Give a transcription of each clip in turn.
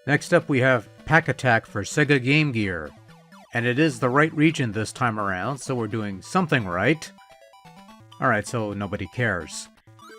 Next up we have Pac-Attack for Sega Game Gear. And it is the right region this time around, so we're doing something right. Alright, so nobody cares.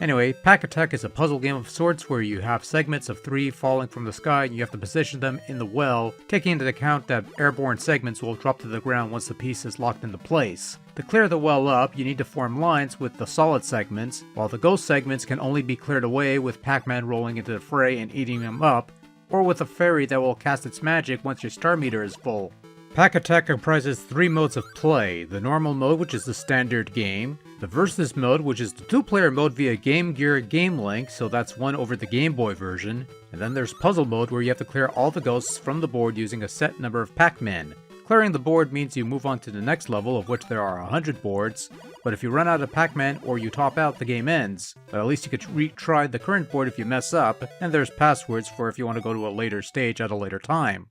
Anyway, Pac-Attack is a puzzle game of sorts where you have segments of 3 falling from the sky and you have to position them in the well, taking into account that airborne segments will drop to the ground once the piece is locked into place. To clear the well up, you need to form lines with the solid segments, while the ghost segments can only be cleared away with Pac-Man rolling into the fray and eating them up, or with a fairy that will cast its magic once your star meter is full. Pac-Attack comprises 3 modes of play: the normal mode, which is the standard game, the versus mode, which is the 2-player mode via Game Gear Game Link, so that's one over the Game Boy version, and then there's puzzle mode where you have to clear all the ghosts from the board using a set number of Pac-Men. Clearing the board means you move on to the next level, of which there are 100 boards, but if you run out of Pac-Man or you top out, the game ends. But at least you could retry the current board if you mess up, and there's passwords for if you want to go to a later stage at a later time.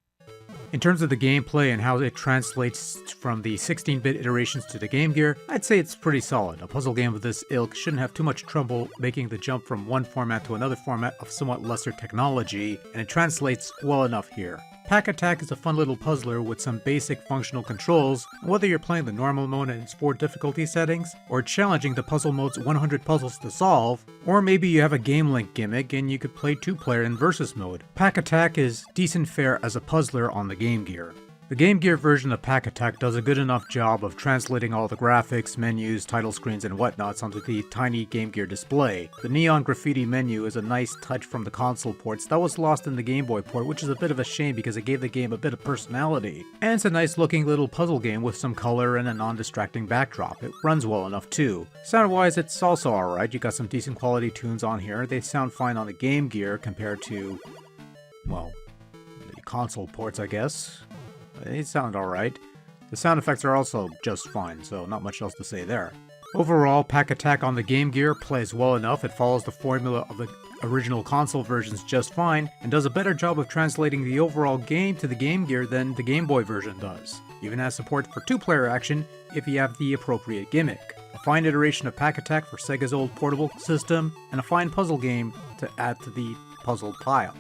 In terms of the gameplay and how it translates from the 16-bit iterations to the Game Gear, I'd say it's pretty solid. A puzzle game of this ilk shouldn't have too much trouble making the jump from one format to another format of somewhat lesser technology, and it translates well enough here. Pac-Attack is a fun little puzzler with some basic functional controls, and whether you're playing the normal mode and its 4 difficulty settings, or challenging the puzzle mode's 100 puzzles to solve, or maybe you have a Game Link gimmick and you could play 2-player in versus mode, Pac-Attack is decent fare as a puzzler on the Game Gear. The Game Gear version of Pac-Attack does a good enough job of translating all the graphics, menus, title screens, and whatnots onto the tiny Game Gear display. The neon graffiti menu is a nice touch from the console ports that was lost in the Game Boy port, which is a bit of a shame because it gave the game a bit of personality. And it's a nice looking little puzzle game with some color and a non-distracting backdrop. It runs well enough too. Sound-wise, it's also alright. You got some decent quality tunes on here. They sound fine on the Game Gear compared to, well, the console ports, I guess. They sound alright. The sound effects are also just fine, so not much else to say there. Overall, Pac-Attack on the Game Gear plays well enough. It follows the formula of the original console versions just fine, and does a better job of translating the overall game to the Game Gear than the Game Boy version does. Even has support for 2-player action if you have the appropriate gimmick. A fine iteration of Pac-Attack for Sega's old portable system, and a fine puzzle game to add to the puzzle pile.